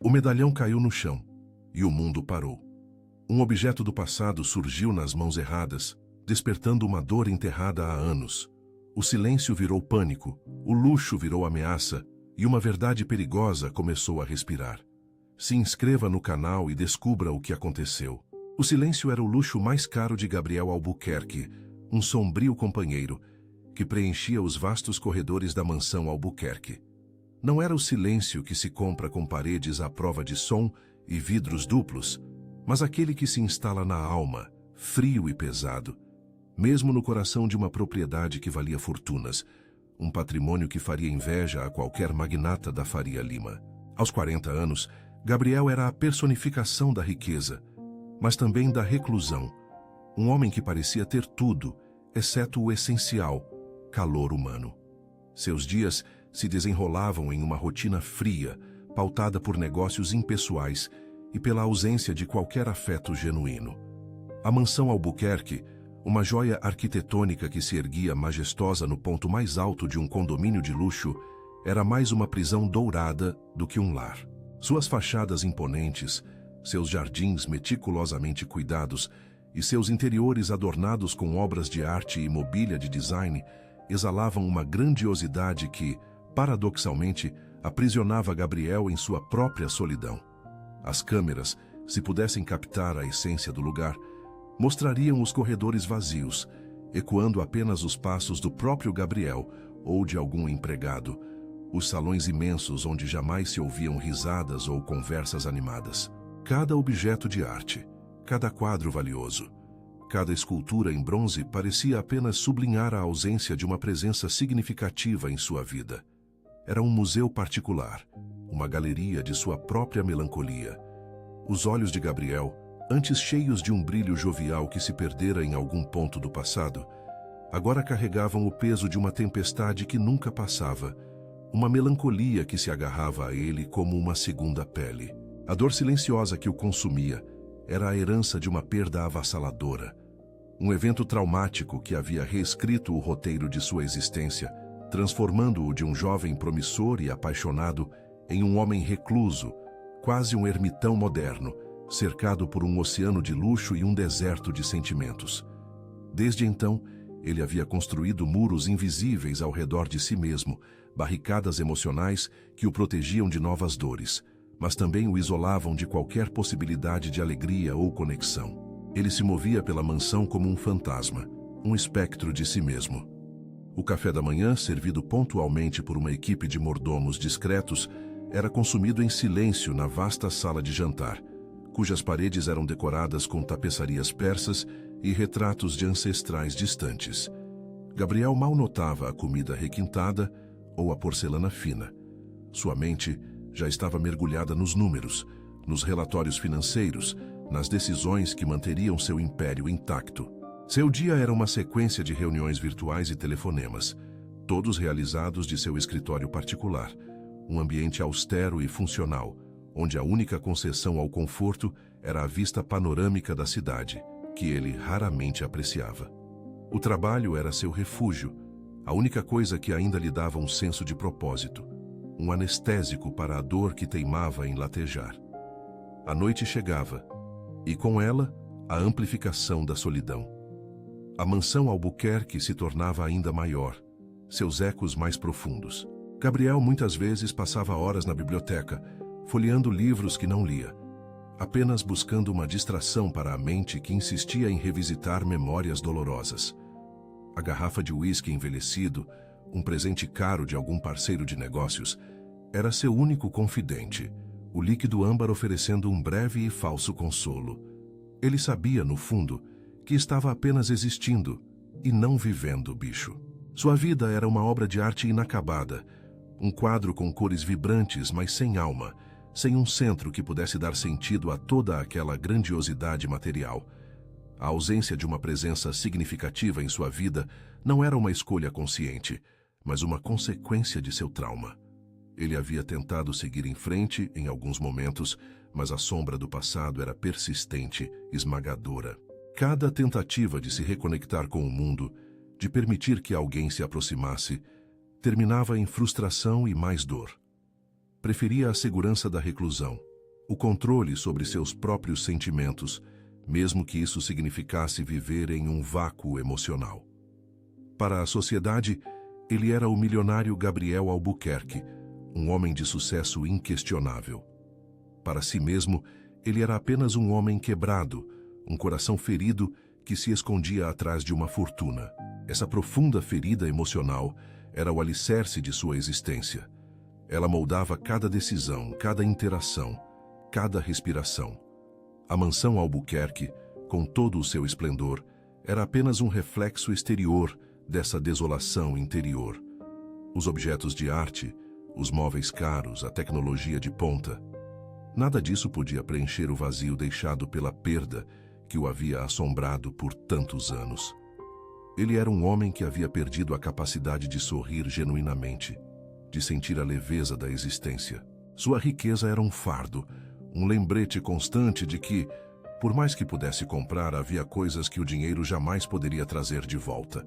O medalhão caiu no chão, e o mundo parou. Um objeto do passado surgiu nas mãos erradas, despertando uma dor enterrada há anos. O silêncio virou pânico, o luxo virou ameaça, e uma verdade perigosa começou a respirar. Se inscreva no canal e descubra o que aconteceu. O silêncio era o luxo mais caro de Gabriel Albuquerque, um sombrio companheiro que preenchia os vastos corredores da mansão Albuquerque. Não era o silêncio que se compra com paredes à prova de som e vidros duplos, mas aquele que se instala na alma, frio e pesado, mesmo no coração de uma propriedade que valia fortunas, um patrimônio que faria inveja a qualquer magnata da Faria Lima. Aos 40 anos, Gabriel era a personificação da riqueza, mas também da reclusão. Um homem que parecia ter tudo, exceto o essencial, calor humano. Seus dias se desenrolavam em uma rotina fria, pautada por negócios impessoais e pela ausência de qualquer afeto genuíno. A mansão Albuquerque, uma joia arquitetônica que se erguia majestosa no ponto mais alto de um condomínio de luxo, era mais uma prisão dourada do que um lar. Suas fachadas imponentes, seus jardins meticulosamente cuidados e seus interiores adornados com obras de arte e mobília de design exalavam uma grandiosidade que, paradoxalmente, aprisionava Gabriel em sua própria solidão. As câmeras, se pudessem captar a essência do lugar, mostrariam os corredores vazios, ecoando apenas os passos do próprio Gabriel ou de algum empregado, os salões imensos onde jamais se ouviam risadas ou conversas animadas. Cada objeto de arte, cada quadro valioso, cada escultura em bronze parecia apenas sublinhar a ausência de uma presença significativa em sua vida. Era um museu particular, uma galeria de sua própria melancolia. Os olhos de Gabriel, antes cheios de um brilho jovial que se perdera em algum ponto do passado, agora carregavam o peso de uma tempestade que nunca passava, uma melancolia que se agarrava a ele como uma segunda pele. A dor silenciosa que o consumia era a herança de uma perda avassaladora, um evento traumático que havia reescrito o roteiro de sua existência, transformando-o de um jovem promissor e apaixonado em um homem recluso, quase um ermitão moderno, cercado por um oceano de luxo e um deserto de sentimentos. Desde então, ele havia construído muros invisíveis ao redor de si mesmo, barricadas emocionais que o protegiam de novas dores, mas também o isolavam de qualquer possibilidade de alegria ou conexão. Ele se movia pela mansão como um fantasma, um espectro de si mesmo. O café da manhã, servido pontualmente por uma equipe de mordomos discretos, era consumido em silêncio na vasta sala de jantar, cujas paredes eram decoradas com tapeçarias persas e retratos de ancestrais distantes. Gabriel mal notava a comida requintada ou a porcelana fina. Sua mente já estava mergulhada nos números, nos relatórios financeiros, nas decisões que manteriam seu império intacto. Seu dia era uma sequência de reuniões virtuais e telefonemas, todos realizados de seu escritório particular, um ambiente austero e funcional, onde a única concessão ao conforto era a vista panorâmica da cidade, que ele raramente apreciava. O trabalho era seu refúgio, a única coisa que ainda lhe dava um senso de propósito, um anestésico para a dor que teimava em latejar. A noite chegava, e com ela, a amplificação da solidão. A mansão Albuquerque se tornava ainda maior, seus ecos mais profundos. Gabriel muitas vezes passava horas na biblioteca, folheando livros que não lia, apenas buscando uma distração para a mente que insistia em revisitar memórias dolorosas. A garrafa de uísque envelhecido, um presente caro de algum parceiro de negócios, era seu único confidente, o líquido âmbar oferecendo um breve e falso consolo. Ele sabia, no fundo, que estava apenas existindo e não vivendo, bicho. Sua vida era uma obra de arte inacabada, um quadro com cores vibrantes, mas sem alma, sem um centro que pudesse dar sentido a toda aquela grandiosidade material. A ausência de uma presença significativa em sua vida não era uma escolha consciente, mas uma consequência de seu trauma. Ele havia tentado seguir em frente em alguns momentos, mas a sombra do passado era persistente, esmagadora. Cada tentativa de se reconectar com o mundo, de permitir que alguém se aproximasse, terminava em frustração e mais dor. Preferia a segurança da reclusão, o controle sobre seus próprios sentimentos, mesmo que isso significasse viver em um vácuo emocional. Para a sociedade, ele era o milionário Gabriel Albuquerque, um homem de sucesso inquestionável. Para si mesmo, ele era apenas um homem quebrado, um coração ferido que se escondia atrás de uma fortuna. Essa profunda ferida emocional era o alicerce de sua existência. Ela moldava cada decisão, cada interação, cada respiração. A mansão Albuquerque, com todo o seu esplendor, era apenas um reflexo exterior dessa desolação interior. Os objetos de arte, os móveis caros, a tecnologia de ponta, nada disso podia preencher o vazio deixado pela perda que o havia assombrado por tantos anos. Ele era um homem que havia perdido a capacidade de sorrir genuinamente, de sentir a leveza da existência. Sua riqueza era um fardo, um lembrete constante de que, por mais que pudesse comprar, havia coisas que o dinheiro jamais poderia trazer de volta.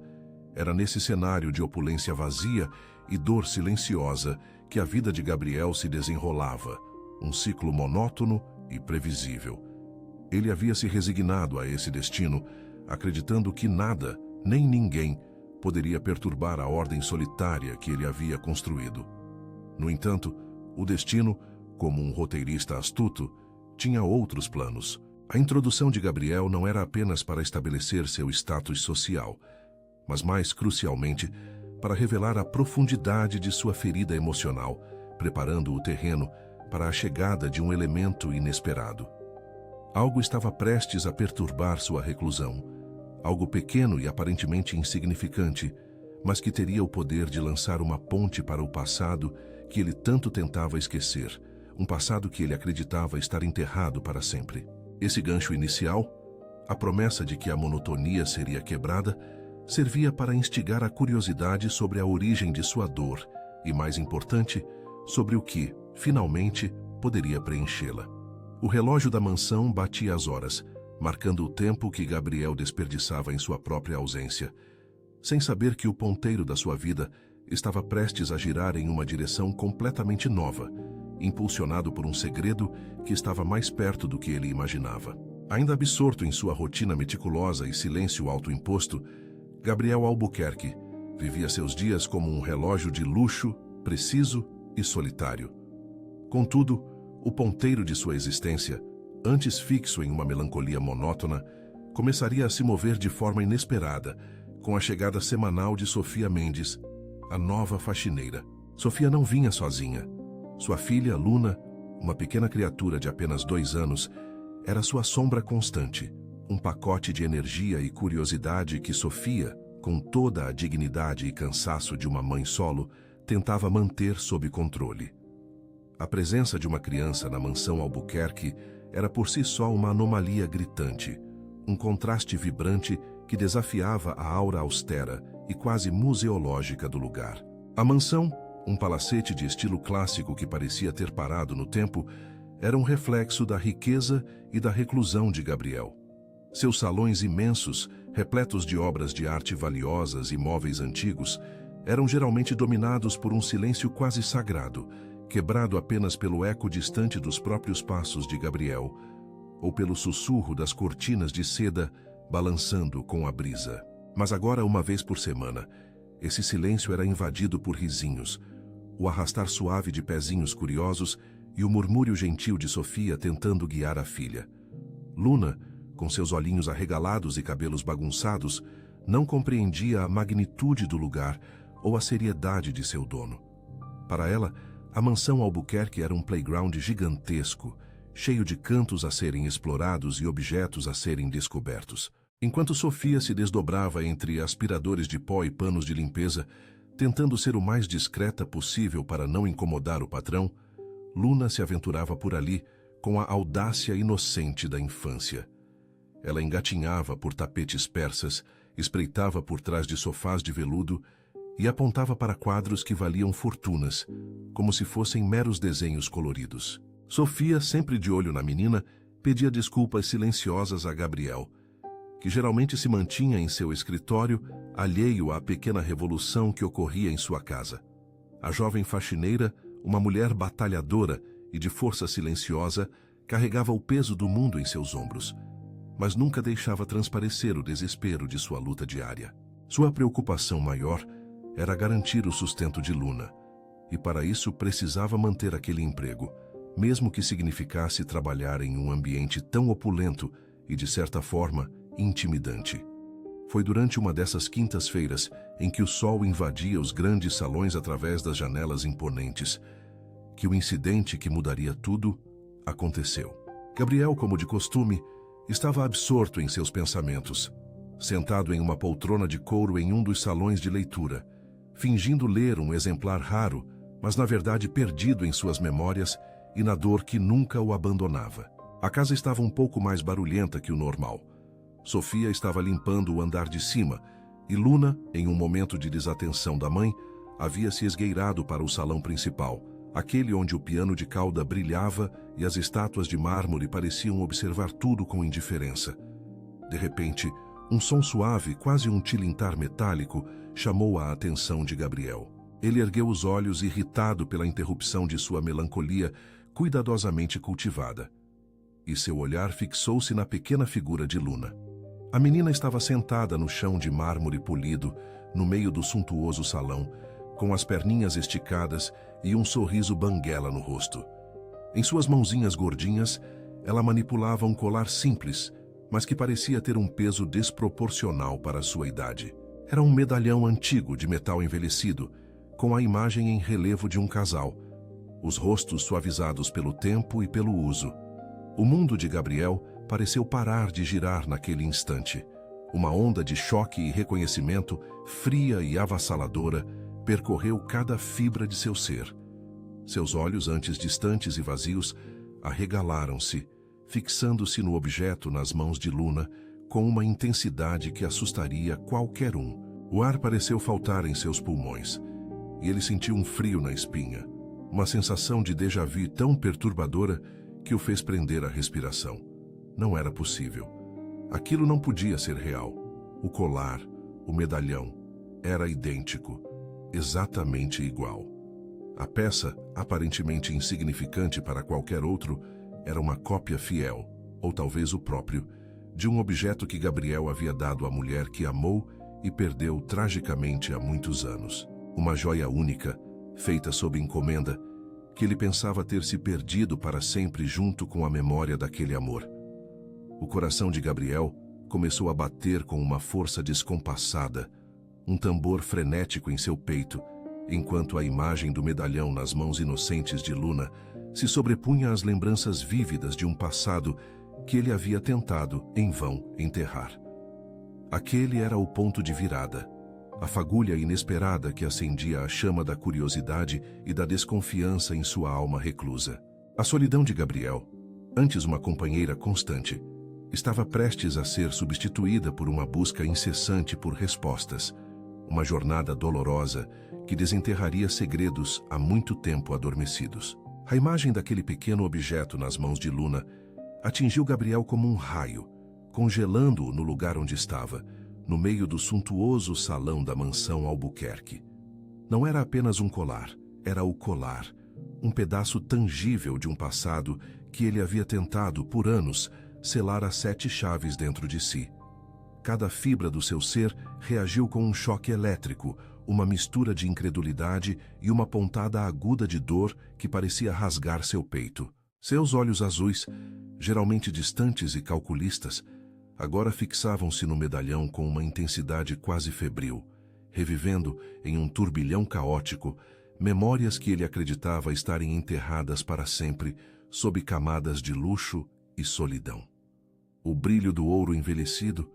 Era nesse cenário de opulência vazia e dor silenciosa que a vida de Gabriel se desenrolava, um ciclo monótono e previsível. Ele havia se resignado a esse destino, acreditando que nada, nem ninguém, poderia perturbar a ordem solitária que ele havia construído. No entanto, o destino, como um roteirista astuto, tinha outros planos. A introdução de Gabriel não era apenas para estabelecer seu status social, mas mais crucialmente, para revelar a profundidade de sua ferida emocional, preparando o terreno para a chegada de um elemento inesperado. Algo estava prestes a perturbar sua reclusão, algo pequeno e aparentemente insignificante, mas que teria o poder de lançar uma ponte para o passado que ele tanto tentava esquecer, um passado que ele acreditava estar enterrado para sempre. Esse gancho inicial, a promessa de que a monotonia seria quebrada, servia para instigar a curiosidade sobre a origem de sua dor e, mais importante, sobre o que, finalmente, poderia preenchê-la. O relógio da mansão batia as horas, marcando o tempo que Gabriel desperdiçava em sua própria ausência, sem saber que o ponteiro da sua vida estava prestes a girar em uma direção completamente nova, impulsionado por um segredo que estava mais perto do que ele imaginava. Ainda absorto em sua rotina meticulosa e silêncio autoimposto, Gabriel Albuquerque vivia seus dias como um relógio de luxo, preciso e solitário. Contudo, o ponteiro de sua existência, antes fixo em uma melancolia monótona, começaria a se mover de forma inesperada, com a chegada semanal de Sofia Mendes, a nova faxineira. Sofia não vinha sozinha. Sua filha, Luna, uma pequena criatura de apenas 2 anos, era sua sombra constante, um pacote de energia e curiosidade que Sofia, com toda a dignidade e cansaço de uma mãe solo, tentava manter sob controle. A presença de uma criança na mansão Albuquerque era por si só uma anomalia gritante, um contraste vibrante que desafiava a aura austera e quase museológica do lugar. A mansão, um palacete de estilo clássico que parecia ter parado no tempo, era um reflexo da riqueza e da reclusão de Gabriel. Seus salões imensos, repletos de obras de arte valiosas e móveis antigos, eram geralmente dominados por um silêncio quase sagrado, quebrado apenas pelo eco distante dos próprios passos de Gabriel, ou pelo sussurro das cortinas de seda balançando com a brisa. Mas agora, uma vez por semana, esse silêncio era invadido por risinhos, o arrastar suave de pezinhos curiosos e o murmúrio gentil de Sofia tentando guiar a filha. Luna, com seus olhinhos arregalados e cabelos bagunçados, não compreendia a magnitude do lugar ou a seriedade de seu dono. Para ela, a mansão Albuquerque era um playground gigantesco, cheio de cantos a serem explorados e objetos a serem descobertos. Enquanto Sofia se desdobrava entre aspiradores de pó e panos de limpeza, tentando ser o mais discreta possível para não incomodar o patrão, Luna se aventurava por ali com a audácia inocente da infância. Ela engatinhava por tapetes persas, espreitava por trás de sofás de veludo e apontava para quadros que valiam fortunas, como se fossem meros desenhos coloridos. Sofia, sempre de olho na menina, pedia desculpas silenciosas a Gabriel, que geralmente se mantinha em seu escritório, alheio à pequena revolução que ocorria em sua casa. A jovem faxineira, uma mulher batalhadora e de força silenciosa, Carregava o peso do mundo em seus ombros, mas nunca deixava transparecer o desespero de sua luta diária. Sua preocupação maior era garantir o sustento de Luna, e para isso precisava manter aquele emprego, mesmo que significasse trabalhar em um ambiente tão opulento e, de certa forma, intimidante. Foi durante uma dessas quintas-feiras, em que o sol invadia os grandes salões através das janelas imponentes, que o incidente que mudaria tudo aconteceu. Gabriel, como de costume, estava absorto em seus pensamentos, sentado em uma poltrona de couro em um dos salões de leitura, fingindo ler um exemplar raro, mas na verdade perdido em suas memórias e na dor que nunca o abandonava. A casa estava um pouco mais barulhenta que o normal. Sofia estava limpando o andar de cima e Luna, em um momento de desatenção da mãe, havia se esgueirado para o salão principal, aquele onde o piano de cauda brilhava e as estátuas de mármore pareciam observar tudo com indiferença. De repente, um som suave, quase um tilintar metálico, chamou a atenção de Gabriel. Ele ergueu os olhos, irritado pela interrupção de sua melancolia cuidadosamente cultivada. E seu olhar fixou-se na pequena figura de Luna. A menina estava sentada no chão de mármore polido, no meio do suntuoso salão, com as perninhas esticadas e um sorriso banguela no rosto. Em suas mãozinhas gordinhas, ela manipulava um colar simples, mas que parecia ter um peso desproporcional para a sua idade. Era um medalhão antigo de metal envelhecido, com a imagem em relevo de um casal, os rostos suavizados pelo tempo e pelo uso. O mundo de Gabriel pareceu parar de girar naquele instante. Uma onda de choque e reconhecimento, fria e avassaladora, percorreu cada fibra de seu ser. Seus olhos, antes distantes e vazios, arregalaram-se, fixando-se no objeto nas mãos de Luna com uma intensidade que assustaria qualquer um. O ar pareceu faltar em seus pulmões, e ele sentiu um frio na espinha, uma sensação de déjà-vu tão perturbadora que o fez prender a respiração. Não era possível. Aquilo não podia ser real. O colar, o medalhão, era idêntico, exatamente igual. A peça, aparentemente insignificante para qualquer outro, era uma cópia fiel, ou talvez o próprio, de um objeto que Gabriel havia dado à mulher que amou e perdeu tragicamente há muitos anos. Uma joia única, feita sob encomenda, que ele pensava ter se perdido para sempre junto com a memória daquele amor. O coração de Gabriel começou a bater com uma força descompassada, um tambor frenético em seu peito, enquanto a imagem do medalhão nas mãos inocentes de Luna se sobrepunha às lembranças vívidas de um passado que ele havia tentado, em vão, enterrar. Aquele era o ponto de virada, a fagulha inesperada que acendia a chama da curiosidade e da desconfiança em sua alma reclusa. A solidão de Gabriel, antes uma companheira constante, estava prestes a ser substituída por uma busca incessante por respostas, uma jornada dolorosa que desenterraria segredos há muito tempo adormecidos. A imagem daquele pequeno objeto nas mãos de Luna atingiu Gabriel como um raio, congelando-o no lugar onde estava, no meio do suntuoso salão da mansão Albuquerque. Não era apenas um colar, era o colar, um pedaço tangível de um passado que ele havia tentado, por anos, selar as 7 chaves dentro de si. Cada fibra do seu ser reagiu com um choque elétrico, uma mistura de incredulidade e uma pontada aguda de dor que parecia rasgar seu peito. Seus olhos azuis, geralmente distantes e calculistas, agora fixavam-se no medalhão com uma intensidade quase febril, revivendo, em um turbilhão caótico, memórias que ele acreditava estarem enterradas para sempre sob camadas de luxo e solidão. O brilho do ouro envelhecido,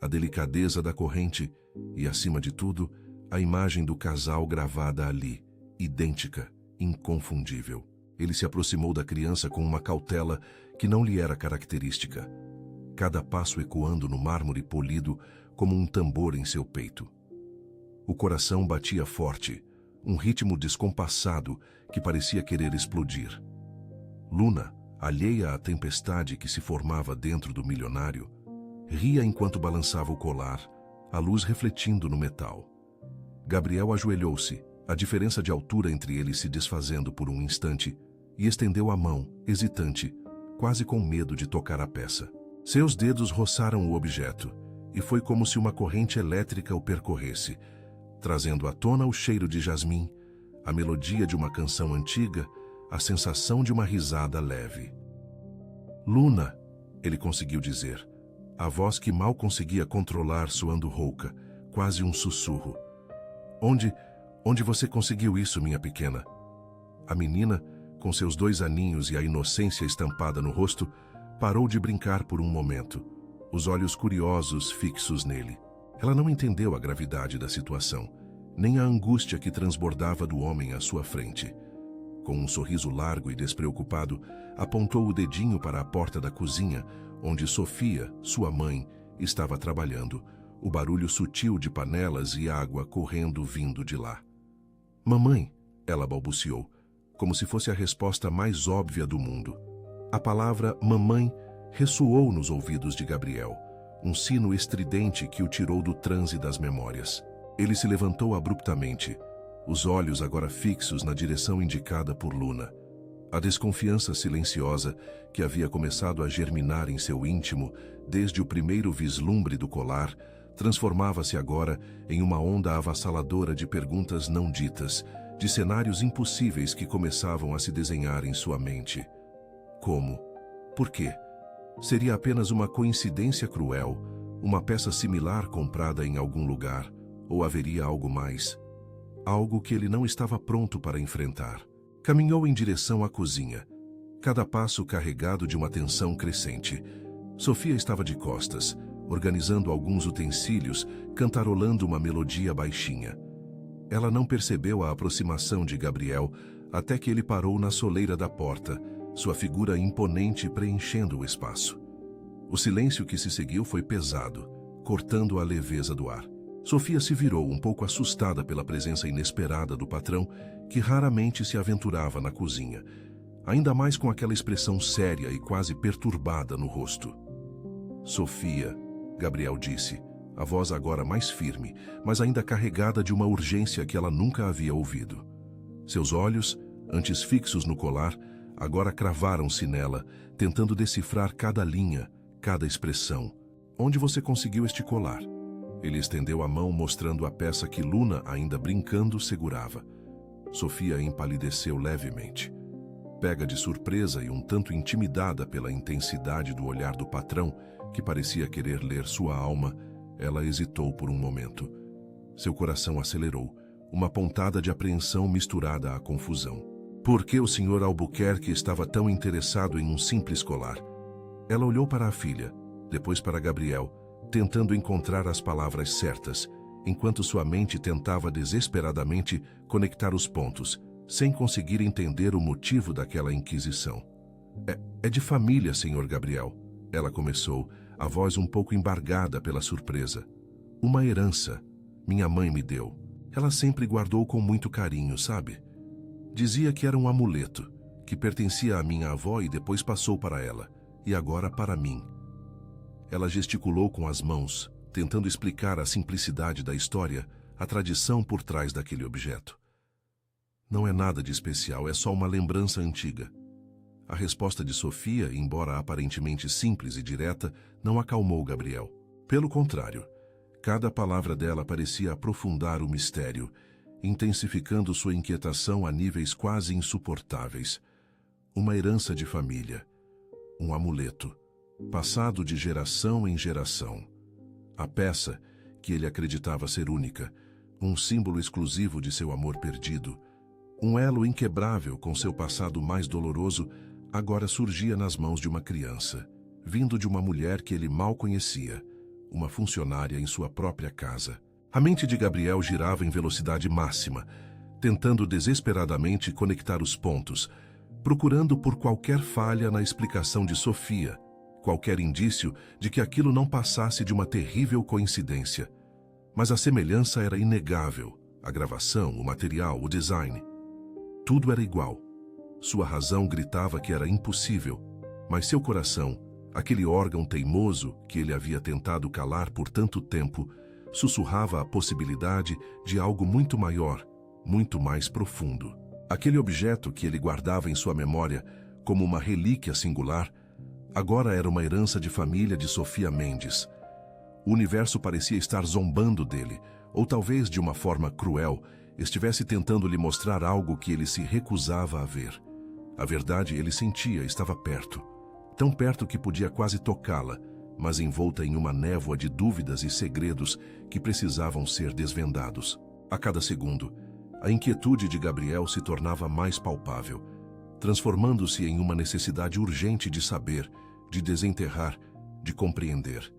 a delicadeza da corrente e, acima de tudo, a imagem do casal gravada ali, idêntica, inconfundível. Ele se aproximou da criança com uma cautela que não lhe era característica, cada passo ecoando no mármore polido como um tambor em seu peito. O coração batia forte, um ritmo descompassado que parecia querer explodir. Luna, alheia à tempestade que se formava dentro do milionário, ria enquanto balançava o colar, a luz refletindo no metal. Gabriel ajoelhou-se, a diferença de altura entre eles se desfazendo por um instante, e estendeu a mão, hesitante, quase com medo de tocar a peça. Seus dedos roçaram o objeto, e foi como se uma corrente elétrica o percorresse, trazendo à tona o cheiro de jasmim, a melodia de uma canção antiga, a sensação de uma risada leve. "Luna", ele conseguiu dizer, a voz que mal conseguia controlar soando rouca, quase um sussurro. Onde você conseguiu isso, minha pequena?" A menina, com seus 2 aninhos e a inocência estampada no rosto, parou de brincar por um momento, os olhos curiosos fixos nele. Ela não entendeu a gravidade da situação, nem a angústia que transbordava do homem à sua frente. Com um sorriso largo e despreocupado, apontou o dedinho para a porta da cozinha, onde Sofia, sua mãe, estava trabalhando, o barulho sutil de panelas e água correndo vindo de lá. "Mamãe", ela balbuciou, como se fosse a resposta mais óbvia do mundo. A palavra mamãe ressoou nos ouvidos de Gabriel, um sino estridente que o tirou do transe das memórias. Ele se levantou abruptamente, os olhos agora fixos na direção indicada por Luna. A desconfiança silenciosa que havia começado a germinar em seu íntimo desde o primeiro vislumbre do colar transformava-se agora em uma onda avassaladora de perguntas não ditas, de cenários impossíveis que começavam a se desenhar em sua mente. Como? Por quê? Seria apenas uma coincidência cruel, uma peça similar comprada em algum lugar, ou haveria algo mais? Algo que ele não estava pronto para enfrentar. Caminhou em direção à cozinha, cada passo carregado de uma tensão crescente. Sofia estava de costas, organizando alguns utensílios, cantarolando uma melodia baixinha. Ela não percebeu a aproximação de Gabriel até que ele parou na soleira da porta, sua figura imponente preenchendo o espaço. O silêncio que se seguiu foi pesado, cortando a leveza do ar. Sofia se virou um pouco assustada pela presença inesperada do patrão, que raramente se aventurava na cozinha, ainda mais com aquela expressão séria e quase perturbada no rosto. "Sofia", Gabriel disse, a voz agora mais firme, mas ainda carregada de uma urgência que ela nunca havia ouvido. Seus olhos, antes fixos no colar, agora cravaram-se nela, tentando decifrar cada linha, cada expressão. "Onde você conseguiu este colar?" Ele estendeu a mão mostrando a peça que Luna, ainda brincando, segurava. Sofia empalideceu levemente. Pega de surpresa e um tanto intimidada pela intensidade do olhar do patrão, que parecia querer ler sua alma, ela hesitou por um momento. Seu coração acelerou, uma pontada de apreensão misturada à confusão. Por que o Sr. Albuquerque estava tão interessado em um simples colar? Ela olhou para a filha, depois para Gabriel, tentando encontrar as palavras certas, enquanto sua mente tentava desesperadamente conectar os pontos, sem conseguir entender o motivo daquela inquisição. É de família, Sr. Gabriel", ela começou, a voz um pouco embargada pela surpresa. "Uma herança. Minha mãe me deu. Ela sempre guardou com muito carinho, sabe? Dizia que era um amuleto, que pertencia à minha avó e depois passou para ela, e agora para mim." Ela gesticulou com as mãos, tentando explicar a simplicidade da história, a tradição por trás daquele objeto. "Não é nada de especial, é só uma lembrança antiga." A resposta de Sofia, embora aparentemente simples e direta, não acalmou Gabriel. Pelo contrário, cada palavra dela parecia aprofundar o mistério, intensificando sua inquietação a níveis quase insuportáveis. Uma herança de família, um amuleto, passado de geração em geração. A peça, que ele acreditava ser única, um símbolo exclusivo de seu amor perdido, um elo inquebrável com seu passado mais doloroso, agora surgia nas mãos de uma criança, vindo de uma mulher que ele mal conhecia, uma funcionária em sua própria casa. A mente de Gabriel girava em velocidade máxima, tentando desesperadamente conectar os pontos, procurando por qualquer falha na explicação de Sofia, qualquer indício de que aquilo não passasse de uma terrível coincidência. Mas a semelhança era inegável, a gravação, o material, o design. Tudo era igual. Sua razão gritava que era impossível, mas seu coração, aquele órgão teimoso que ele havia tentado calar por tanto tempo, sussurrava a possibilidade de algo muito maior, muito mais profundo. Aquele objeto que ele guardava em sua memória como uma relíquia singular Agora era uma herança de família de Sofia Mendes. O universo parecia estar zombando dele, ou talvez de uma forma cruel, estivesse tentando lhe mostrar algo que ele se recusava a ver. A verdade ele sentia, estava perto. Tão perto que podia quase tocá-la, mas envolta em uma névoa de dúvidas e segredos que precisavam ser desvendados. A cada segundo, a inquietude de Gabriel se tornava mais palpável, transformando-se em uma necessidade urgente de saber, de desenterrar, de compreender.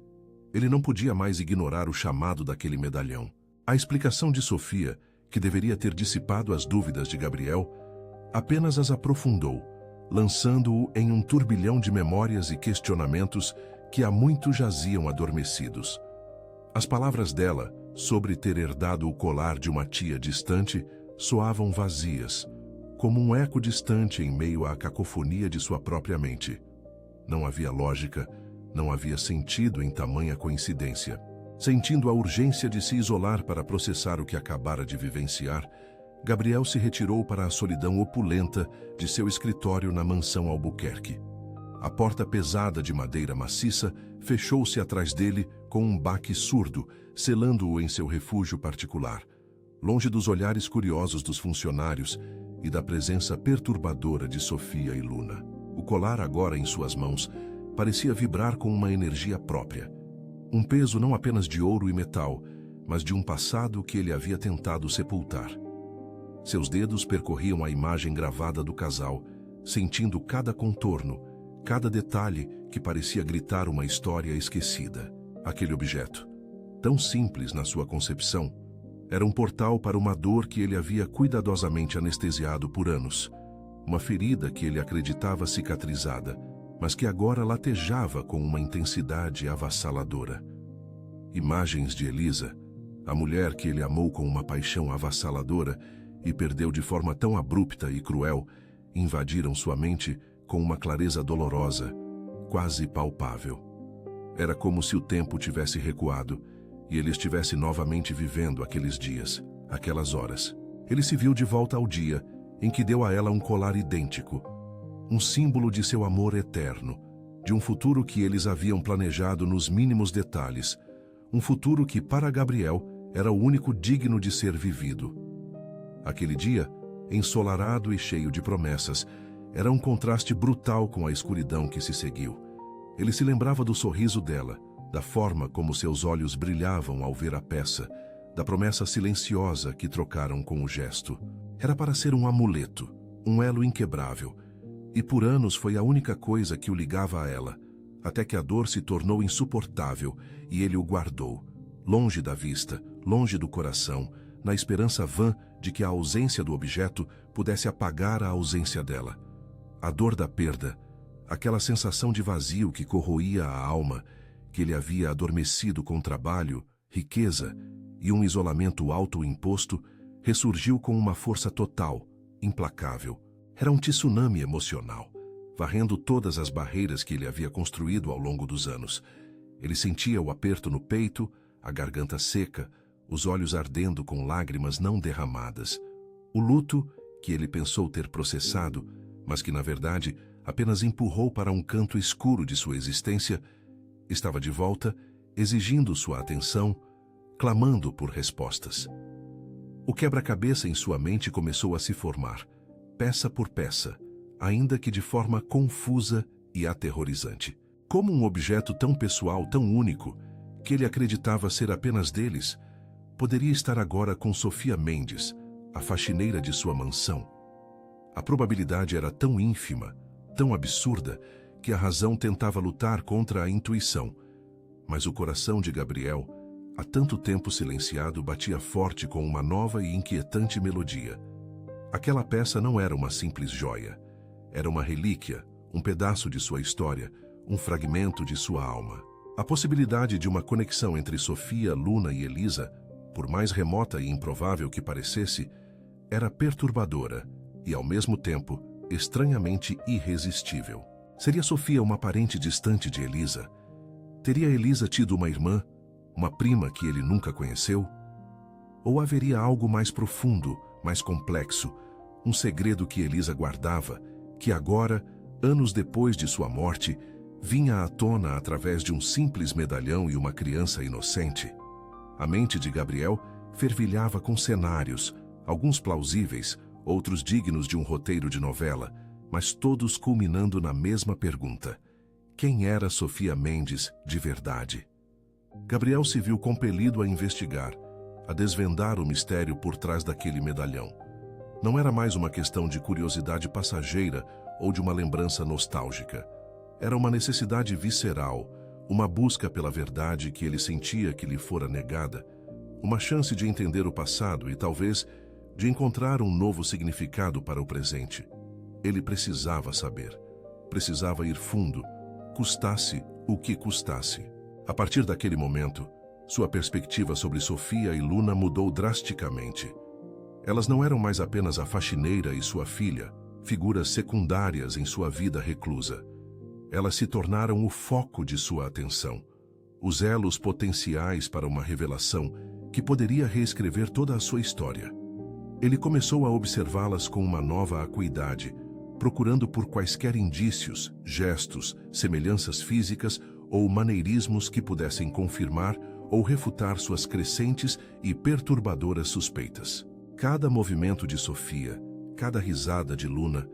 Ele não podia mais ignorar o chamado daquele medalhão. A explicação de Sofia, que deveria ter dissipado as dúvidas de Gabriel, apenas as aprofundou, lançando-o em um turbilhão de memórias e questionamentos que há muito jaziam adormecidos. As palavras dela, sobre ter herdado o colar de uma tia distante, soavam vazias, como um eco distante em meio à cacofonia de sua própria mente. Não havia lógica, não havia sentido em tamanha coincidência. Sentindo a urgência de se isolar para processar o que acabara de vivenciar, Gabriel se retirou para a solidão opulenta de seu escritório na mansão Albuquerque. A porta pesada de madeira maciça fechou-se atrás dele com um baque surdo, selando-o em seu refúgio particular, longe dos olhares curiosos dos funcionários e da presença perturbadora de Sofia e Luna. O colar, agora em suas mãos, parecia vibrar com uma energia própria. Um peso não apenas de ouro e metal, mas de um passado que ele havia tentado sepultar. Seus dedos percorriam a imagem gravada do casal, sentindo cada contorno, cada detalhe que parecia gritar uma história esquecida. Aquele objeto, tão simples na sua concepção, era um portal para uma dor que ele havia cuidadosamente anestesiado por anos. Uma ferida que ele acreditava cicatrizada, mas que agora latejava com uma intensidade avassaladora. Imagens de Elisa, a mulher que ele amou com uma paixão avassaladora e perdeu de forma tão abrupta e cruel, invadiram sua mente com uma clareza dolorosa, quase palpável. Era como se o tempo tivesse recuado e ele estivesse novamente vivendo aqueles dias, aquelas horas. Ele se viu de volta ao dia em que deu a ela um colar idêntico, um símbolo de seu amor eterno, de um futuro que eles haviam planejado nos mínimos detalhes, um futuro que, para Gabriel, era o único digno de ser vivido. Aquele dia, ensolarado e cheio de promessas, era um contraste brutal com a escuridão que se seguiu. Ele se lembrava do sorriso dela, da forma como seus olhos brilhavam ao ver a peça, da promessa silenciosa que trocaram com o gesto. Era para ser um amuleto, um elo inquebrável, e por anos foi a única coisa que o ligava a ela, até que a dor se tornou insuportável e ele o guardou, longe da vista, longe do coração, na esperança vã de que a ausência do objeto pudesse apagar a ausência dela. A dor da perda, aquela sensação de vazio que corroía a alma, que ele havia adormecido com trabalho, riqueza e um isolamento autoimposto, ressurgiu com uma força total, implacável. Era um tsunami emocional, varrendo todas as barreiras que ele havia construído ao longo dos anos. Ele sentia o aperto no peito, a garganta seca, os olhos ardendo com lágrimas não derramadas. O luto, que ele pensou ter processado, mas que na verdade apenas empurrou para um canto escuro de sua existência, estava de volta, exigindo sua atenção, clamando por respostas. O quebra-cabeça em sua mente começou a se formar, peça por peça, ainda que de forma confusa e aterrorizante. Como um objeto tão pessoal, tão único, que ele acreditava ser apenas deles, poderia estar agora com Sofia Mendes, a faxineira de sua mansão? A probabilidade era tão ínfima, tão absurda, que a razão tentava lutar contra a intuição. Mas o coração de Gabriel, há tanto tempo silenciado, batia forte com uma nova e inquietante melodia. Aquela peça não era uma simples joia. Era uma relíquia, um pedaço de sua história, um fragmento de sua alma. A possibilidade de uma conexão entre Sofia, Luna e Elisa, por mais remota e improvável que parecesse, era perturbadora e, ao mesmo tempo, estranhamente irresistível. Seria Sofia uma parente distante de Elisa? Teria Elisa tido uma irmã, uma prima que ele nunca conheceu? Ou haveria algo mais profundo, mais complexo, um segredo que Elisa guardava, que agora, anos depois de sua morte, vinha à tona através de um simples medalhão e uma criança inocente. A mente de Gabriel fervilhava com cenários, alguns plausíveis, outros dignos de um roteiro de novela, mas todos culminando na mesma pergunta: quem era Sofia Mendes de verdade? Gabriel se viu compelido a investigar, a desvendar o mistério por trás daquele medalhão. Não era mais uma questão de curiosidade passageira ou de uma lembrança nostálgica. Era uma necessidade visceral, uma busca pela verdade que ele sentia que lhe fora negada, uma chance de entender o passado e, talvez, de encontrar um novo significado para o presente. Ele precisava saber, precisava ir fundo, custasse o que custasse. A partir daquele momento, sua perspectiva sobre Sofia e Luna mudou drasticamente. Elas não eram mais apenas a faxineira e sua filha, figuras secundárias em sua vida reclusa. Elas se tornaram o foco de sua atenção, os elos potenciais para uma revelação que poderia reescrever toda a sua história. Ele começou a observá-las com uma nova acuidade, procurando por quaisquer indícios, gestos, semelhanças físicas ou maneirismos que pudessem confirmar ou refutar suas crescentes e perturbadoras suspeitas. Cada movimento de Sofia, cada risada de Luna,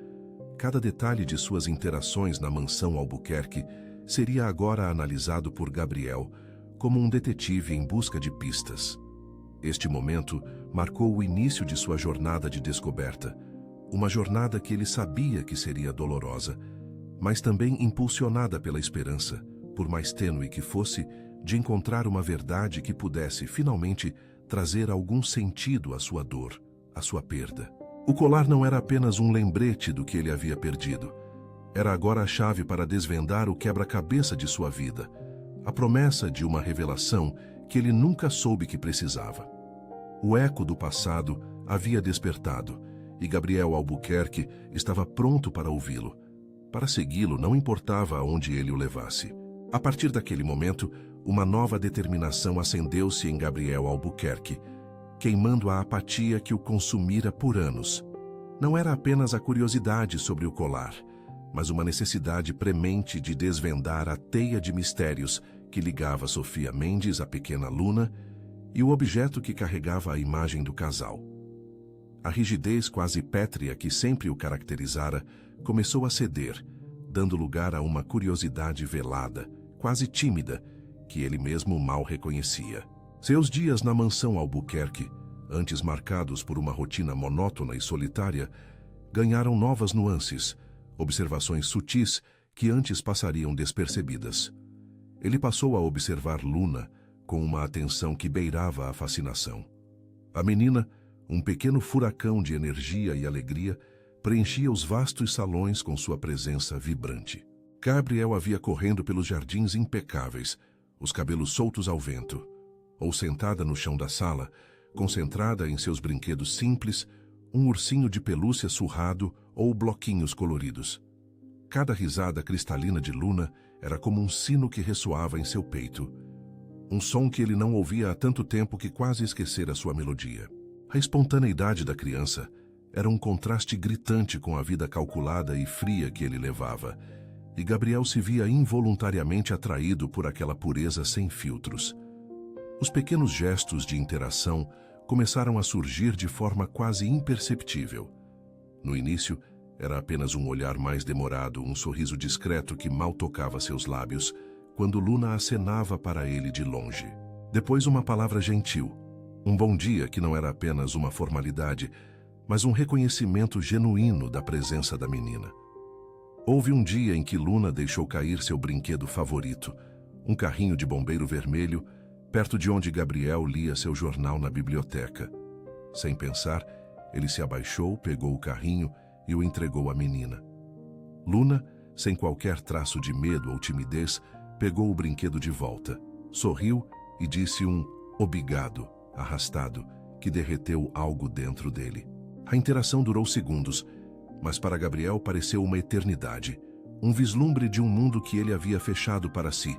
cada detalhe de suas interações na mansão Albuquerque seria agora analisado por Gabriel como um detetive em busca de pistas. Este momento marcou o início de sua jornada de descoberta, uma jornada que ele sabia que seria dolorosa, mas também impulsionada pela esperança, por mais tênue que fosse, de encontrar uma verdade que pudesse, finalmente, trazer algum sentido à sua dor, à sua perda. O colar não era apenas um lembrete do que ele havia perdido. Era agora a chave para desvendar o quebra-cabeça de sua vida, a promessa de uma revelação que ele nunca soube que precisava. O eco do passado havia despertado, e Gabriel Albuquerque estava pronto para ouvi-lo. Para segui-lo, não importava aonde ele o levasse. A partir daquele momento, uma nova determinação acendeu-se em Gabriel Albuquerque, queimando a apatia que o consumira por anos. Não era apenas a curiosidade sobre o colar, mas uma necessidade premente de desvendar a teia de mistérios que ligava Sofia Mendes à pequena Luna e o objeto que carregava a imagem do casal. A rigidez quase pétrea que sempre o caracterizara começou a ceder, dando lugar a uma curiosidade velada, quase tímida, que ele mesmo mal reconhecia. Seus dias na mansão Albuquerque, antes marcados por uma rotina monótona e solitária, ganharam novas nuances, observações sutis que antes passariam despercebidas. Ele passou a observar Luna com uma atenção que beirava a fascinação. A menina, um pequeno furacão de energia e alegria, preenchia os vastos salões com sua presença vibrante. Gabriel a via correndo pelos jardins impecáveis, os cabelos soltos ao vento, ou sentada no chão da sala, concentrada em seus brinquedos simples, um ursinho de pelúcia surrado ou bloquinhos coloridos. Cada risada cristalina de Luna era como um sino que ressoava em seu peito, um som que ele não ouvia há tanto tempo que quase esquecera sua melodia. A espontaneidade da criança era um contraste gritante com a vida calculada e fria que ele levava, e Gabriel se via involuntariamente atraído por aquela pureza sem filtros. Os pequenos gestos de interação começaram a surgir de forma quase imperceptível. No início, era apenas um olhar mais demorado, um sorriso discreto que mal tocava seus lábios, quando Luna acenava para ele de longe. Depois uma palavra gentil, um bom dia que não era apenas uma formalidade, mas um reconhecimento genuíno da presença da menina. Houve um dia em que Luna deixou cair seu brinquedo favorito, um carrinho de bombeiro vermelho, perto de onde Gabriel lia seu jornal na biblioteca. Sem pensar, ele se abaixou, pegou o carrinho e o entregou à menina. Luna, sem qualquer traço de medo ou timidez, pegou o brinquedo de volta, sorriu e disse um obrigado arrastado que derreteu algo dentro dele. A interação durou segundos, mas para Gabriel pareceu uma eternidade, um vislumbre de um mundo que ele havia fechado para si.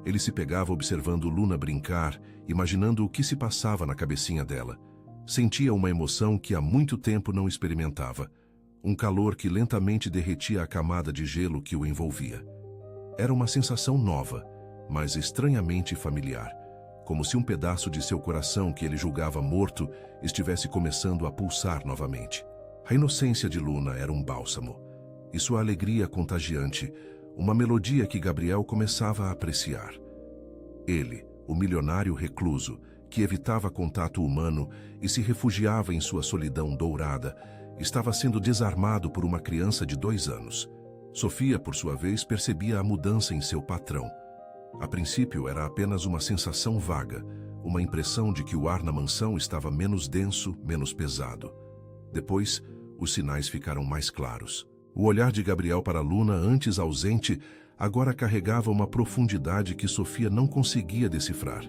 Ele se pegava observando Luna brincar, imaginando o que se passava na cabecinha dela. Sentia uma emoção que há muito tempo não experimentava, um calor que lentamente derretia a camada de gelo que o envolvia. Era uma sensação nova, mas estranhamente familiar, como se um pedaço de seu coração que ele julgava morto estivesse começando a pulsar novamente. A inocência de Luna era um bálsamo, e sua alegria contagiante, uma melodia que Gabriel começava a apreciar. Ele, o milionário recluso, que evitava contato humano e se refugiava em sua solidão dourada, estava sendo desarmado por uma criança de 2 anos. Sofia, por sua vez, percebia a mudança em seu patrão. A princípio era apenas uma sensação vaga, uma impressão de que o ar na mansão estava menos denso, menos pesado. Depois, os sinais ficaram mais claros. O olhar de Gabriel para Luna, antes ausente, agora carregava uma profundidade que Sofia não conseguia decifrar.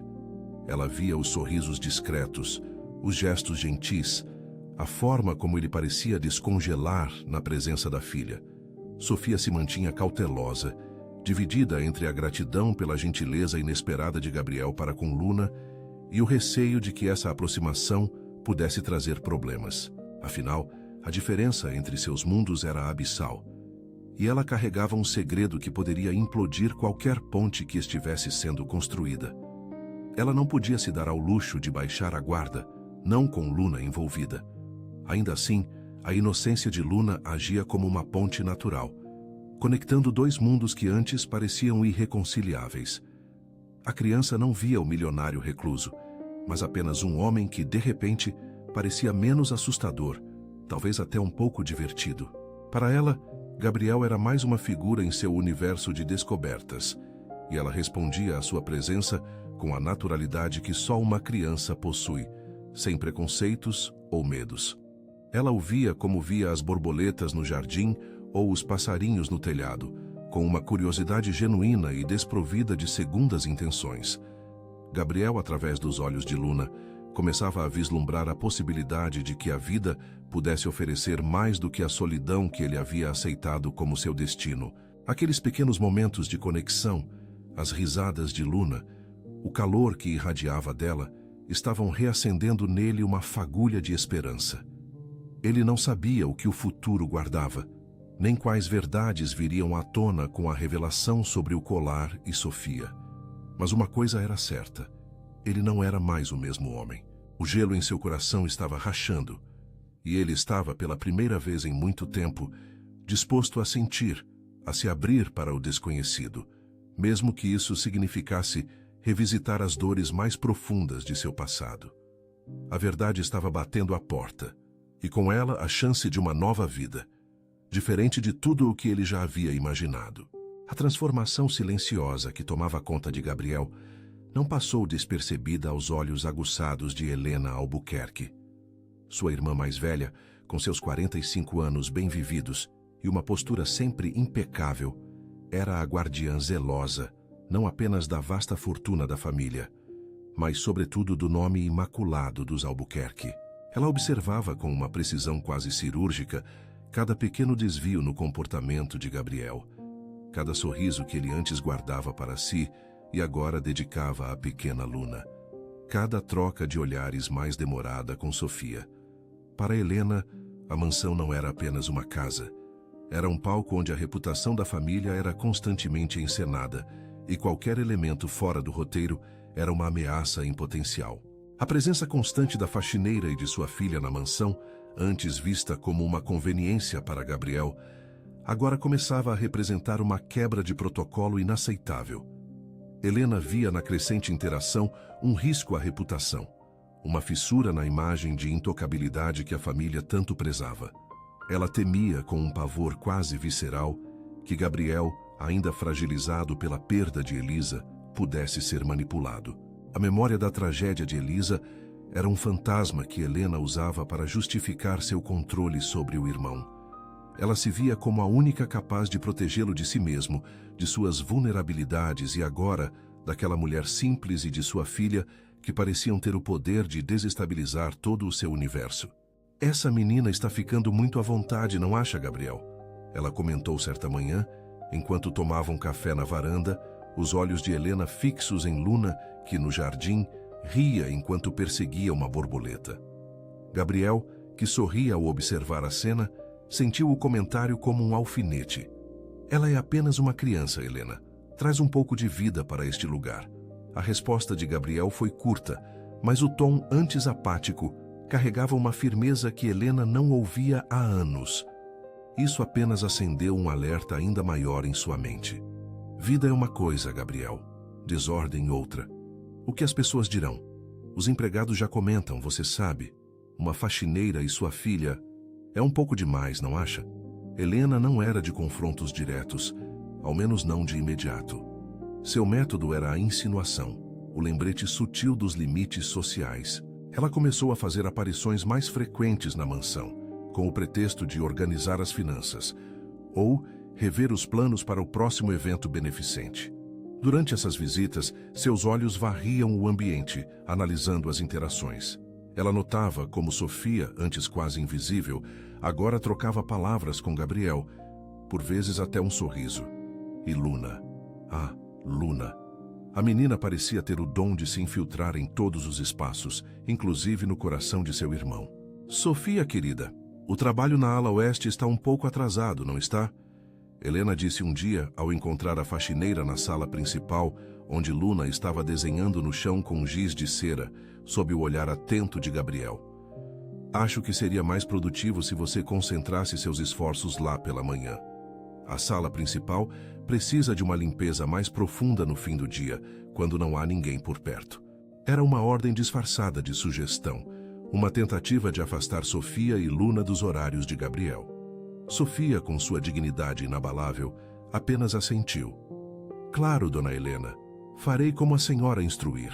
Ela via os sorrisos discretos, os gestos gentis, a forma como ele parecia descongelar na presença da filha. Sofia se mantinha cautelosa, dividida entre a gratidão pela gentileza inesperada de Gabriel para com Luna e o receio de que essa aproximação pudesse trazer problemas. Afinal, a diferença entre seus mundos era abissal, e ela carregava um segredo que poderia implodir qualquer ponte que estivesse sendo construída. Ela não podia se dar ao luxo de baixar a guarda, não com Luna envolvida. Ainda assim, a inocência de Luna agia como uma ponte natural, conectando 2 mundos que antes pareciam irreconciliáveis. A criança não via o milionário recluso, mas apenas um homem que, de repente, parecia menos assustador, talvez até um pouco divertido. Para ela, Gabriel era mais uma figura em seu universo de descobertas, e ela respondia à sua presença com a naturalidade que só uma criança possui, sem preconceitos ou medos. Ela o via como via as borboletas no jardim ou os passarinhos no telhado, com uma curiosidade genuína e desprovida de segundas intenções. Gabriel, através dos olhos de Luna, começava a vislumbrar a possibilidade de que a vida pudesse oferecer mais do que a solidão que ele havia aceitado como seu destino. Aqueles pequenos momentos de conexão, as risadas de Luna, o calor que irradiava dela, estavam reacendendo nele uma fagulha de esperança. Ele não sabia o que o futuro guardava, nem quais verdades viriam à tona com a revelação sobre o colar e Sofia. Mas uma coisa era certa: ele não era mais o mesmo homem. O gelo em seu coração estava rachando, e ele estava, pela primeira vez em muito tempo, disposto a sentir, a se abrir para o desconhecido, mesmo que isso significasse revisitar as dores mais profundas de seu passado. A verdade estava batendo à porta, e com ela a chance de uma nova vida, diferente de tudo o que ele já havia imaginado. A transformação silenciosa que tomava conta de Gabriel não passou despercebida aos olhos aguçados de Helena Albuquerque. Sua irmã mais velha, com seus 45 anos bem vividos e uma postura sempre impecável, era a guardiã zelosa, não apenas da vasta fortuna da família, mas sobretudo do nome imaculado dos Albuquerque. Ela observava com uma precisão quase cirúrgica cada pequeno desvio no comportamento de Gabriel, cada sorriso que ele antes guardava para si e agora dedicava à pequena Luna, cada troca de olhares mais demorada com Sofia. Para Helena, a mansão não era apenas uma casa, era um palco onde a reputação da família era constantemente encenada, e qualquer elemento fora do roteiro era uma ameaça em potencial. A presença constante da faxineira e de sua filha na mansão, antes vista como uma conveniência para Gabriel, agora começava a representar uma quebra de protocolo inaceitável. Helena via na crescente interação um risco à reputação, uma fissura na imagem de intocabilidade que a família tanto prezava. Ela temia, com um pavor quase visceral, que Gabriel, ainda fragilizado pela perda de Elisa, pudesse ser manipulado. A memória da tragédia de Elisa era um fantasma que Helena usava para justificar seu controle sobre o irmão. Ela se via como a única capaz de protegê-lo de si mesmo, de suas vulnerabilidades e agora daquela mulher simples e de sua filha que pareciam ter o poder de desestabilizar todo o seu universo. Essa menina está ficando muito à vontade, não acha, Gabriel? Ela comentou certa manhã, enquanto tomavam café na varanda, os olhos de Helena fixos em Luna, que no jardim ria enquanto perseguia uma borboleta. Gabriel, que sorria ao observar a cena, sentiu o comentário como um alfinete. Ela é apenas uma criança, Helena. Traz um pouco de vida para este lugar. A resposta de Gabriel foi curta, mas o tom antes apático carregava uma firmeza que Helena não ouvia há anos. Isso apenas acendeu um alerta ainda maior em sua mente. Vida é uma coisa, Gabriel. Desordem outra. O que as pessoas dirão? Os empregados já comentam, você sabe. Uma faxineira e sua filha. É um pouco demais, não acha? Helena não era de confrontos diretos, ao menos não de imediato. Seu método era a insinuação, o lembrete sutil dos limites sociais. Ela começou a fazer aparições mais frequentes na mansão, com o pretexto de organizar as finanças, ou rever os planos para o próximo evento beneficente. Durante essas visitas, seus olhos varriam o ambiente, analisando as interações. Ela notava como Sofia, antes quase invisível, agora trocava palavras com Gabriel, por vezes até um sorriso. E Luna. Ah, Luna. A menina parecia ter o dom de se infiltrar em todos os espaços, inclusive no coração de seu irmão. Sofia, querida, o trabalho na ala oeste está um pouco atrasado, não está? Helena disse um dia ao encontrar a faxineira na sala principal, onde Luna estava desenhando no chão com giz de cera, sob o olhar atento de Gabriel. Acho que seria mais produtivo se você concentrasse seus esforços lá pela manhã. A sala principal precisa de uma limpeza mais profunda no fim do dia, quando não há ninguém por perto. Era uma ordem disfarçada de sugestão, uma tentativa de afastar Sofia e Luna dos horários de Gabriel. Sofia, com sua dignidade inabalável, apenas assentiu. Claro, dona Helena, farei como a senhora instruir.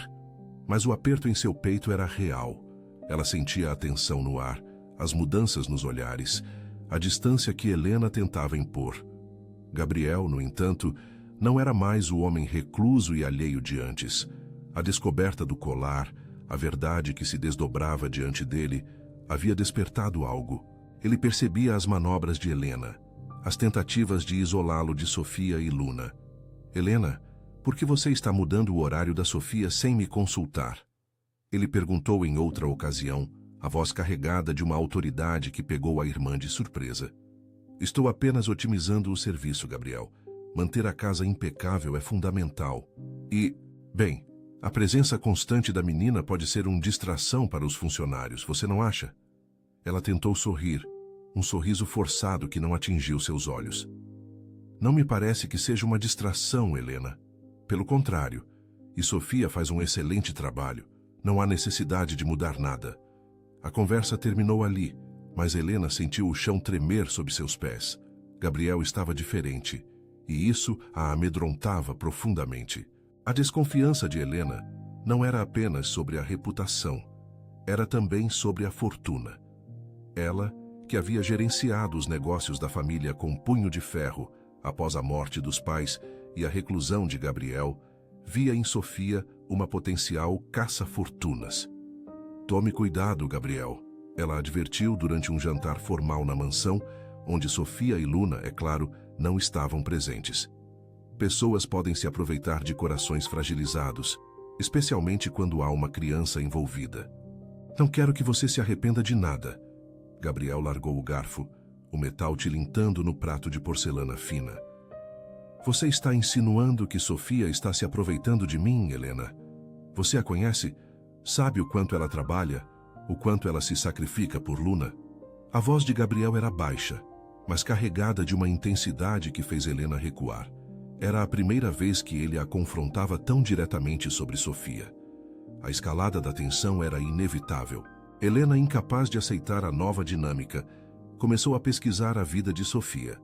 Mas o aperto em seu peito era real. Ela sentia a tensão no ar, as mudanças nos olhares, a distância que Helena tentava impor. Gabriel, no entanto, não era mais o homem recluso e alheio de antes. A descoberta do colar, a verdade que se desdobrava diante dele, havia despertado algo. Ele percebia as manobras de Helena, as tentativas de isolá-lo de Sofia e Luna. Helena, por que você está mudando o horário da Sofia sem me consultar? Ele perguntou em outra ocasião, a voz carregada de uma autoridade que pegou a irmã de surpresa. Estou apenas otimizando o serviço, Gabriel. Manter a casa impecável é fundamental. E, bem, a presença constante da menina pode ser uma distração para os funcionários, você não acha? Ela tentou sorrir, um sorriso forçado que não atingiu seus olhos. Não me parece que seja uma distração, Helena. Pelo contrário, e Sofia faz um excelente trabalho. Não há necessidade de mudar nada. A conversa terminou ali, mas Helena sentiu o chão tremer sob seus pés. Gabriel estava diferente, e isso a amedrontava profundamente. A desconfiança de Helena não era apenas sobre a reputação, era também sobre a fortuna. Ela, que havia gerenciado os negócios da família com punho de ferro após a morte dos pais e a reclusão de Gabriel, via em Sofia uma potencial caça-fortunas. Tome cuidado, Gabriel, ela advertiu durante um jantar formal na mansão, onde Sofia e Luna, é claro, não estavam presentes. Pessoas podem se aproveitar de corações fragilizados, especialmente quando há uma criança envolvida. Não quero que você se arrependa de nada. Gabriel largou o garfo, o metal tilintando no prato de porcelana fina. Você está insinuando que Sofia está se aproveitando de mim, Helena? Você a conhece? Sabe o quanto ela trabalha? O quanto ela se sacrifica por Luna? A voz de Gabriel era baixa, mas carregada de uma intensidade que fez Helena recuar. Era a primeira vez que ele a confrontava tão diretamente sobre Sofia. A escalada da tensão era inevitável. Helena, incapaz de aceitar a nova dinâmica, começou a pesquisar a vida de Sofia.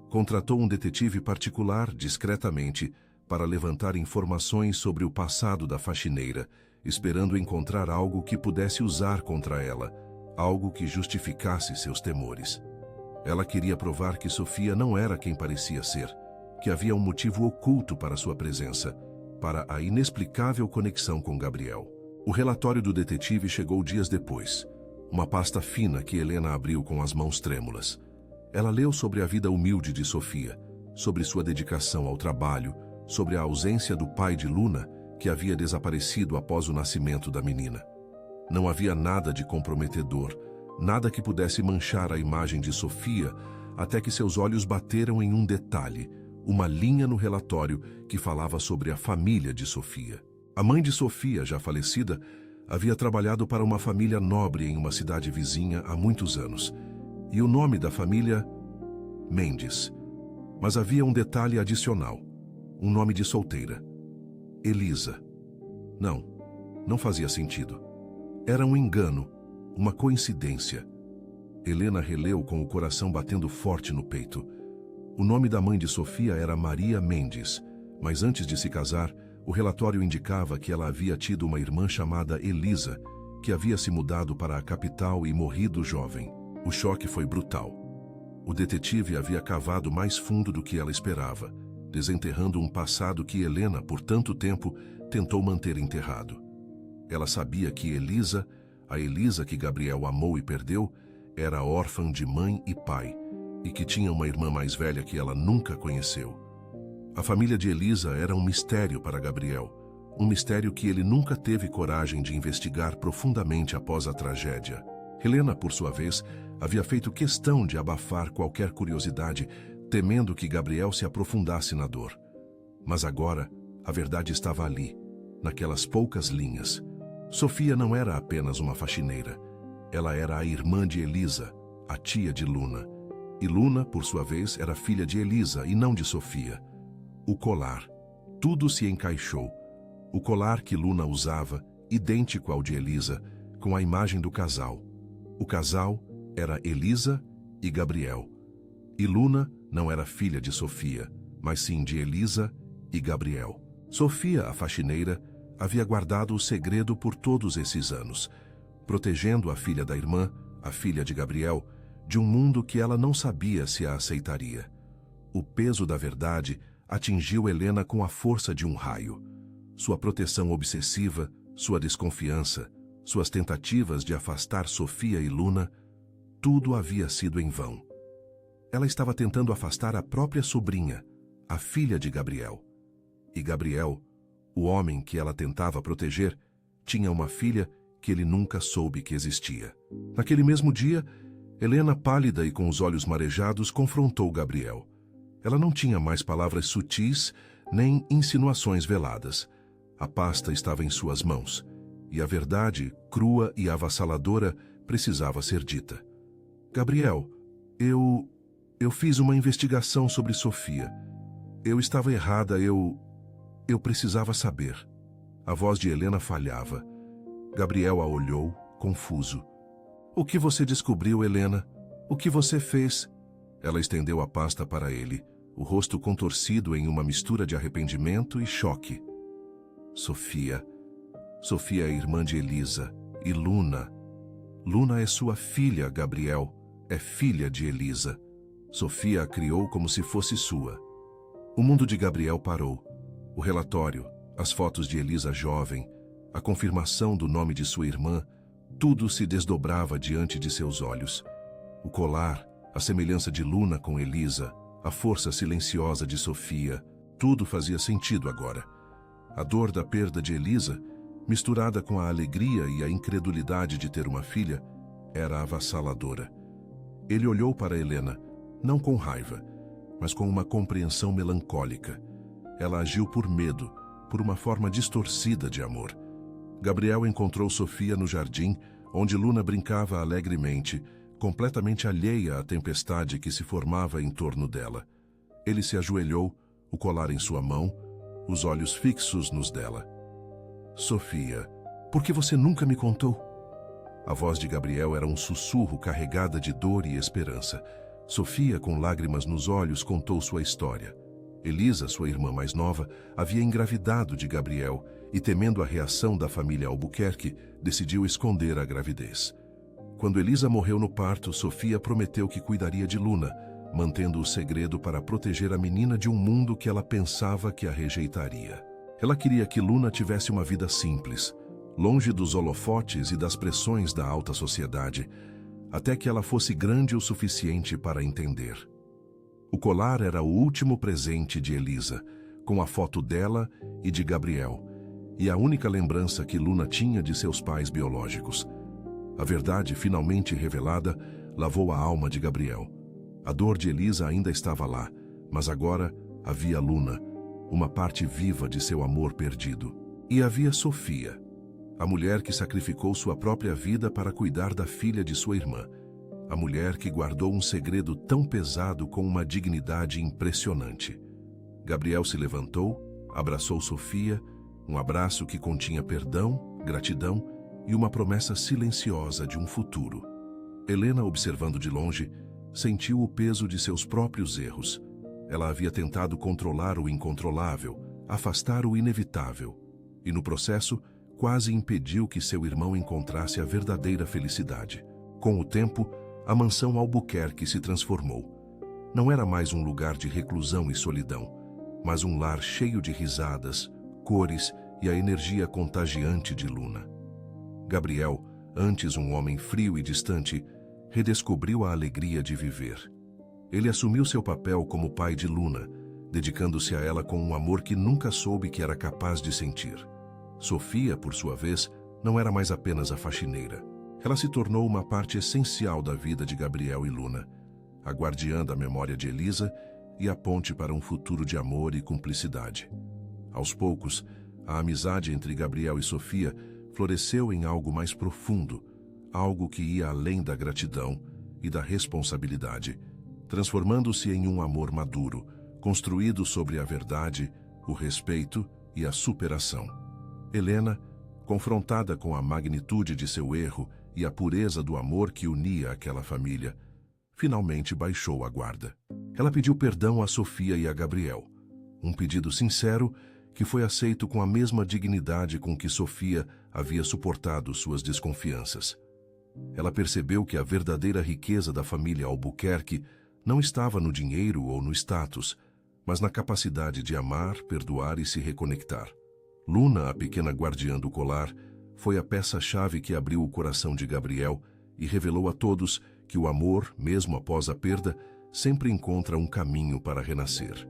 Contratou um detetive particular, discretamente, para levantar informações sobre o passado da faxineira, esperando encontrar algo que pudesse usar contra ela, algo que justificasse seus temores. Ela queria provar que Sofia não era quem parecia ser, que havia um motivo oculto para sua presença, para a inexplicável conexão com Gabriel. O relatório do detetive chegou dias depois, uma pasta fina que Helena abriu com as mãos trêmulas. Ela leu sobre a vida humilde de Sofia, sobre sua dedicação ao trabalho, sobre a ausência do pai de Luna, que havia desaparecido após o nascimento da menina. Não havia nada de comprometedor, nada que pudesse manchar a imagem de Sofia, até que seus olhos bateram em um detalhe, uma linha no relatório que falava sobre a família de Sofia. A mãe de Sofia, já falecida, havia trabalhado para uma família nobre em uma cidade vizinha há muitos anos. E o nome da família? Mendes. Mas havia um detalhe adicional. Um nome de solteira. Elisa. Não fazia sentido. Era um engano, uma coincidência. Helena releu com o coração batendo forte no peito. O nome da mãe de Sofia era Maria Mendes, mas antes de se casar, o relatório indicava que ela havia tido uma irmã chamada Elisa, que havia se mudado para a capital e morrido jovem. O choque foi brutal. O detetive havia cavado mais fundo do que ela esperava, desenterrando um passado que Helena, por tanto tempo, tentou manter enterrado. Ela sabia que Elisa, a Elisa que Gabriel amou e perdeu, era órfã de mãe e pai, e que tinha uma irmã mais velha que ela nunca conheceu. A família de Elisa era um mistério para Gabriel, um mistério que ele nunca teve coragem de investigar profundamente após a tragédia. Helena, por sua vez, havia feito questão de abafar qualquer curiosidade, temendo que Gabriel se aprofundasse na dor. Mas agora, a verdade estava ali, naquelas poucas linhas. Sofia não era apenas uma faxineira. Ela era a irmã de Elisa, a tia de Luna. E Luna, por sua vez, era filha de Elisa e não de Sofia. O colar. Tudo se encaixou. O colar que Luna usava, idêntico ao de Elisa, com a imagem do casal. O casal era Elisa e Gabriel. E Luna não era filha de Sofia, mas sim de Elisa e Gabriel. Sofia, a faxineira, havia guardado o segredo por todos esses anos, protegendo a filha da irmã, a filha de Gabriel, de um mundo que ela não sabia se a aceitaria. O peso da verdade atingiu Helena com a força de um raio. Sua proteção obsessiva, sua desconfiança, suas tentativas de afastar Sofia e Luna, tudo havia sido em vão. Ela estava tentando afastar a própria sobrinha, a filha de Gabriel. E Gabriel, o homem que ela tentava proteger, tinha uma filha que ele nunca soube que existia. Naquele mesmo dia, Helena, pálida e com os olhos marejados, confrontou Gabriel. Ela não tinha mais palavras sutis, nem insinuações veladas. A pasta estava em suas mãos, e a verdade, crua e avassaladora, precisava ser dita. Gabriel, eu fiz uma investigação sobre Sofia. Eu estava errada, eu precisava saber. A voz de Helena falhava. Gabriel a olhou, confuso. O que você descobriu, Helena? O que você fez? Ela estendeu a pasta para ele, o rosto contorcido em uma mistura de arrependimento e choque. Sofia é irmã de Elisa. E Luna. Luna é sua filha, Gabriel. É filha de Elisa. Sofia a criou como se fosse sua. O mundo de Gabriel parou. O relatório, as fotos de Elisa jovem, a confirmação do nome de sua irmã, tudo se desdobrava diante de seus olhos. O colar, a semelhança de Luna com Elisa, a força silenciosa de Sofia, tudo fazia sentido agora. A dor da perda de Elisa, misturada com a alegria e a incredulidade de ter uma filha, era avassaladora. Ele olhou para Helena, não com raiva, mas com uma compreensão melancólica. Ela agiu por medo, por uma forma distorcida de amor. Gabriel encontrou Sofia no jardim, onde Luna brincava alegremente, completamente alheia à tempestade que se formava em torno dela. Ele se ajoelhou, o colar em sua mão, os olhos fixos nos dela. Sofia, por que você nunca me contou? A voz de Gabriel era um sussurro carregada de dor e esperança. Sofia, com lágrimas nos olhos, contou sua história. Elisa, sua irmã mais nova, havia engravidado de Gabriel e, temendo a reação da família Albuquerque, decidiu esconder a gravidez. Quando Elisa morreu no parto, Sofia prometeu que cuidaria de Luna, mantendo o segredo para proteger a menina de um mundo que ela pensava que a rejeitaria. Ela queria que Luna tivesse uma vida simples, longe dos holofotes e das pressões da alta sociedade, até que ela fosse grande o suficiente para entender. O colar era o último presente de Elisa, com a foto dela e de Gabriel, e a única lembrança que Luna tinha de seus pais biológicos. A verdade, finalmente revelada, lavou a alma de Gabriel. A dor de Elisa ainda estava lá, mas agora Havia Luna, uma parte viva de seu amor perdido. E havia Sofia, a mulher que sacrificou sua própria vida para cuidar da filha de sua irmã. A mulher que guardou um segredo tão pesado com uma dignidade impressionante. Gabriel se levantou, abraçou Sofia, um abraço que continha perdão, gratidão e uma promessa silenciosa de um futuro. Helena, observando de longe, sentiu o peso de seus próprios erros. Ela havia tentado controlar o incontrolável, afastar o inevitável, e no processo, quase impediu que seu irmão encontrasse a verdadeira felicidade. Com o tempo, a mansão Albuquerque se transformou. Não era mais um lugar de reclusão e solidão, mas um lar cheio de risadas, cores e a energia contagiante de Luna. Gabriel, antes um homem frio e distante, redescobriu a alegria de viver. Ele assumiu seu papel como pai de Luna, dedicando-se a ela com um amor que nunca soube que era capaz de sentir. Sofia, por sua vez, não era mais apenas a faxineira. Ela se tornou uma parte essencial da vida de Gabriel e Luna, a guardiã da memória de Elisa e a ponte para um futuro de amor e cumplicidade. Aos poucos, a amizade entre Gabriel e Sofia floresceu em algo mais profundo, algo que ia além da gratidão e da responsabilidade, transformando-se em um amor maduro, construído sobre a verdade, o respeito e a superação. Helena, confrontada com a magnitude de seu erro e a pureza do amor que unia aquela família, finalmente baixou a guarda. Ela pediu perdão a Sofia e a Gabriel, um pedido sincero que foi aceito com a mesma dignidade com que Sofia havia suportado suas desconfianças. Ela percebeu que a verdadeira riqueza da família Albuquerque não estava no dinheiro ou no status, mas na capacidade de amar, perdoar e se reconectar. Luna, a pequena guardiã do colar, foi a peça-chave que abriu o coração de Gabriel e revelou a todos que o amor, mesmo após a perda, sempre encontra um caminho para renascer.